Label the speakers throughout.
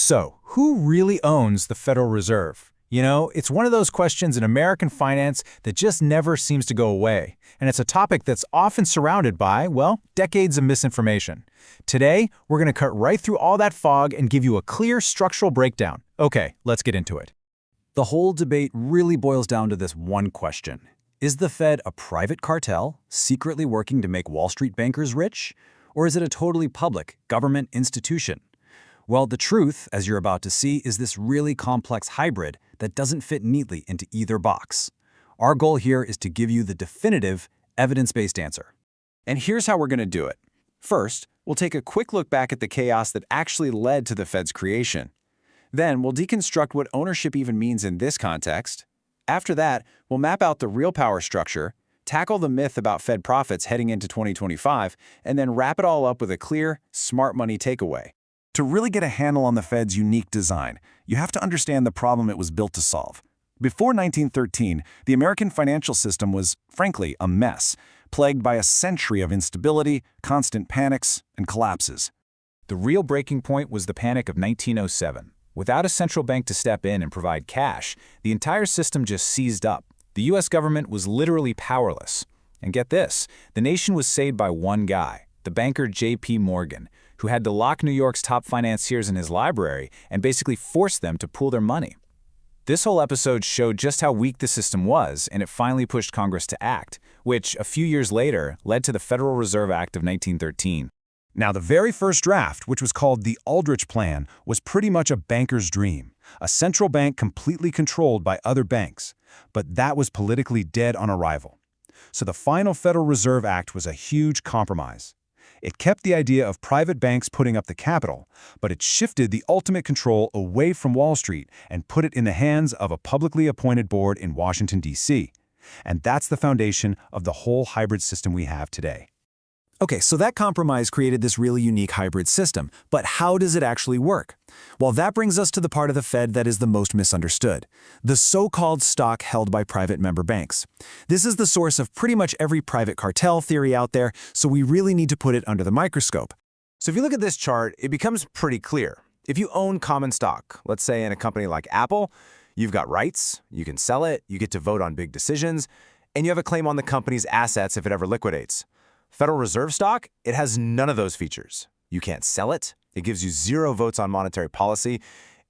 Speaker 1: So, who really owns the Federal Reserve? You know, it's one of those questions in American finance that just never seems to go away. And it's a topic that's often surrounded by, well, decades of misinformation. Today, we're going to cut right through all that fog and give you a clear structural breakdown. Okay, let's get into it.
Speaker 2: The whole debate really boils down to this one question. Is the Fed a private cartel, secretly working to make Wall Street bankers rich? Or is it a totally public, government institution? Well, the truth, as you're about to see, is this really complex hybrid that doesn't fit neatly into either box. Our goal here is to give you the definitive, evidence-based answer. And here's how we're going to do it. First, we'll take a quick look back at the chaos that actually led to the Fed's creation. Then, we'll deconstruct what ownership even means in this context. After that, we'll map out the real power structure, tackle the myth about Fed profits heading into 2025, and then wrap it all up with a clear, smart money takeaway.
Speaker 3: To really get a handle on the Fed's unique design, you have to understand the problem it was built to solve. Before 1913, the American financial system was, frankly, a mess, plagued by a century of instability, constant panics, and collapses.
Speaker 1: The real breaking point was the panic of 1907. Without a central bank to step in and provide cash, the entire system just seized up. The US government was literally powerless. And get this, the nation was saved by one guy, the banker J.P. Morgan, who had to lock New York's top financiers in his library and basically force them to pool their money. This whole episode showed just how weak the system was, and it finally pushed Congress to act, which, a few years later, led to the Federal Reserve Act of 1913.
Speaker 3: Now, the very first draft, which was called the Aldrich Plan, was pretty much a banker's dream, a central bank completely controlled by other banks. But that was politically dead on arrival. So the final Federal Reserve Act was a huge compromise. It kept the idea of private banks putting up the capital, but it shifted the ultimate control away from Wall Street and put it in the hands of a publicly appointed board in Washington, D.C. And that's the foundation of the whole hybrid system we have today.
Speaker 2: Okay, so that compromise created this really unique hybrid system, but how does it actually work? Well, that brings us to the part of the Fed that is the most misunderstood, the so-called stock held by private member banks. This is the source of pretty much every private cartel theory out there, so we really need to put it under the microscope.
Speaker 4: So if you look at this chart, it becomes pretty clear. If you own common stock, let's say in a company like Apple, you've got rights, you can sell it, you get to vote on big decisions, and you have a claim on the company's assets if it ever liquidates. Federal Reserve stock, it has none of those features. You can't sell it, it gives you 0 votes on monetary policy,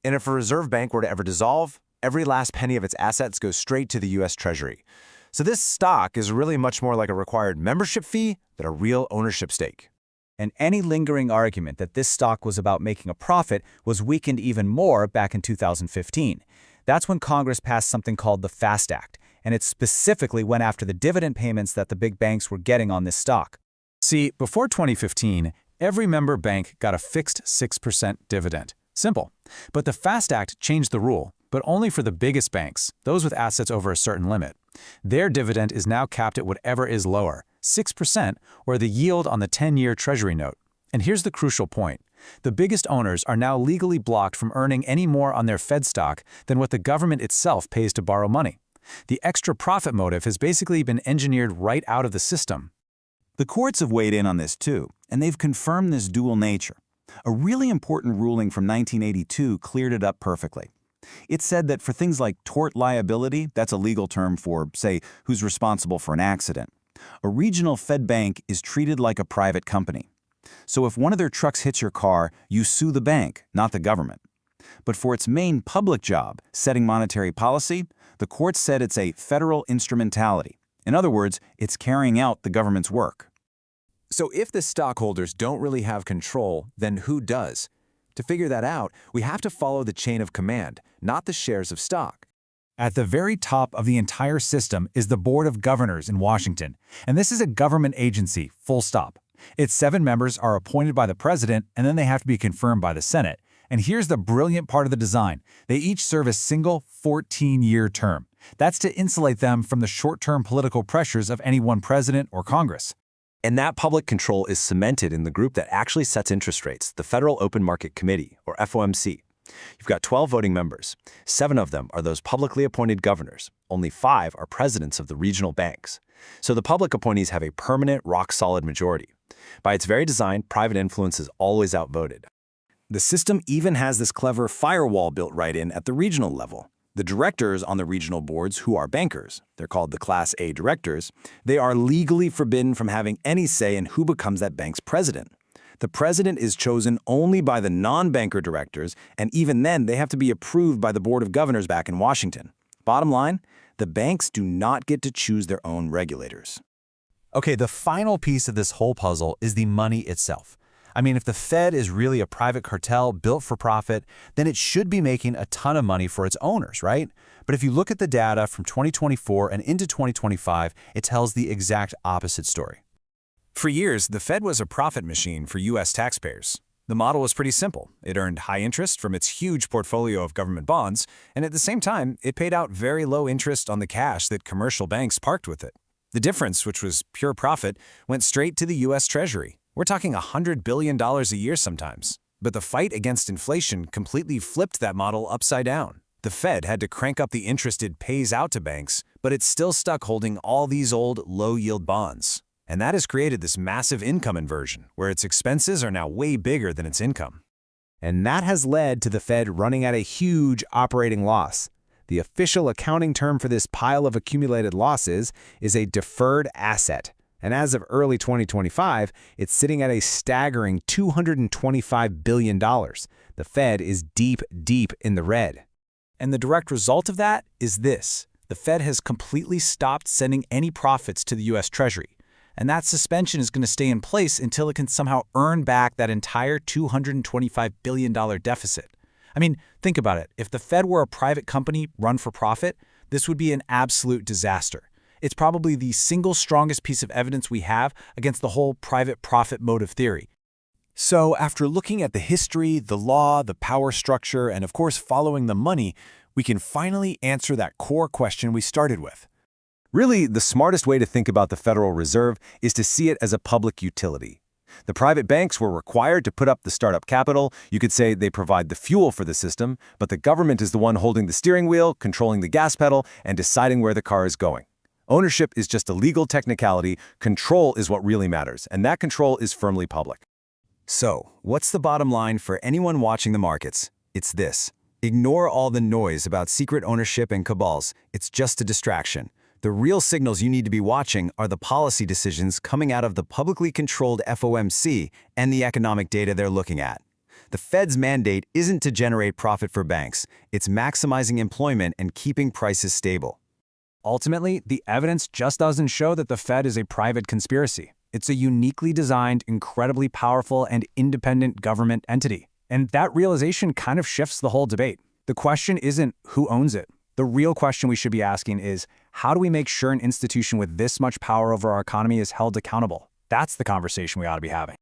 Speaker 4: and if a reserve bank were to ever dissolve, every last penny of its assets goes straight to the US Treasury. So this stock is really much more like a required membership fee than a real ownership stake.
Speaker 2: And any lingering argument that this stock was about making a profit was weakened even more back in 2015. That's when Congress passed something called the FAST Act, and it specifically went after the dividend payments that the big banks were getting on this stock.
Speaker 1: See, before 2015, every member bank got a fixed 6% dividend. Simple. But the FAST Act changed the rule, but only for the biggest banks, those with assets over a certain limit. Their dividend is now capped at whatever is lower, 6%, or the yield on the 10-year Treasury note. And here's the crucial point. The biggest owners are now legally blocked from earning any more on their Fed stock than what the government itself pays to borrow money. The extra profit motive has basically been engineered right out of the system.
Speaker 3: The courts have weighed in on this too, and they've confirmed this dual nature. A really important ruling from 1982 cleared it up perfectly. It said that for things like tort liability, that's a legal term for, say, who's responsible for an accident, a regional Fed bank is treated like a private company. So if one of their trucks hits your car, you sue the bank, not the government. But for its main public job, setting monetary policy, the court said it's a federal instrumentality. In other words, it's carrying out the government's work.
Speaker 4: So if the stockholders don't really have control, then who does? To figure that out, we have to follow the chain of command, not the shares of stock.
Speaker 1: At the very top of the entire system is the Board of Governors in Washington, and this is a government agency, full stop. Its 7 members are appointed by the president, and then they have to be confirmed by the Senate. And here's the brilliant part of the design. They each serve a single 14-year term. That's to insulate them from the short-term political pressures of any one president or Congress.
Speaker 4: And that public control is cemented in the group that actually sets interest rates, the Federal Open Market Committee, or FOMC. You've got 12 voting members. 7 of them are those publicly appointed governors. Only 5 are presidents of the regional banks. So the public appointees have a permanent, rock-solid majority. By its very design, private influence is always outvoted.
Speaker 2: The system even has this clever firewall built right in at the regional level. The directors on the regional boards, who are bankers, they're called the Class A directors, they are legally forbidden from having any say in who becomes that bank's president. The president is chosen only by the non-banker directors, and even then they have to be approved by the Board of Governors back in Washington. Bottom line, the banks do not get to choose their own regulators.
Speaker 3: Okay, the final piece of this whole puzzle is the money itself. I mean, if the Fed is really a private cartel built for profit, then it should be making a ton of money for its owners, right? But if you look at the data from 2024 and into 2025, it tells the exact opposite story.
Speaker 2: For years, the Fed was a profit machine for U.S. taxpayers. The model was pretty simple. It earned high interest from its huge portfolio of government bonds, and at the same time, it paid out very low interest on the cash that commercial banks parked with it. The difference, which was pure profit, went straight to the US Treasury. We're talking $100 billion a year sometimes. But the fight against inflation completely flipped that model upside down. The Fed had to crank up the interest it pays out to banks, but it's still stuck holding all these old, low-yield bonds. And that has created this massive income inversion, where its expenses are now way bigger than its income.
Speaker 4: And that has led to the Fed running at a huge operating loss. The official accounting term for this pile of accumulated losses is a deferred asset. And as of early 2025, it's sitting at a staggering $225 billion. The Fed is deep, deep in the red.
Speaker 2: And the direct result of that is this. The Fed has completely stopped sending any profits to the US Treasury. And that suspension is going to stay in place until it can somehow earn back that entire $225 billion deficit. I mean, think about it. If the Fed were a private company run for profit, this would be an absolute disaster. It's probably the single strongest piece of evidence we have against the whole private profit motive theory. So after looking at the history, the law, the power structure, and of course following the money, we can finally answer that core question we started with.
Speaker 3: Really, the smartest way to think about the Federal Reserve is to see it as a public utility. The private banks were required to put up the startup capital. You could say they provide the fuel for the system, but the government is the one holding the steering wheel, controlling the gas pedal, and deciding where the car is going. Ownership is just a legal technicality. Control is what really matters, and that control is firmly public.
Speaker 2: So, what's the bottom line for anyone watching the markets? It's this. Ignore all the noise about secret ownership and cabals. It's just a distraction. The real signals you need to be watching are the policy decisions coming out of the publicly controlled FOMC and the economic data they're looking at. The Fed's mandate isn't to generate profit for banks. It's maximizing employment and keeping prices stable.
Speaker 1: Ultimately, the evidence just doesn't show that the Fed is a private conspiracy. It's a uniquely designed, incredibly powerful, and independent government entity. And that realization kind of shifts the whole debate. The question isn't who owns it. The real question we should be asking is, how do we make sure an institution with this much power over our economy is held accountable? That's the conversation we ought to be having.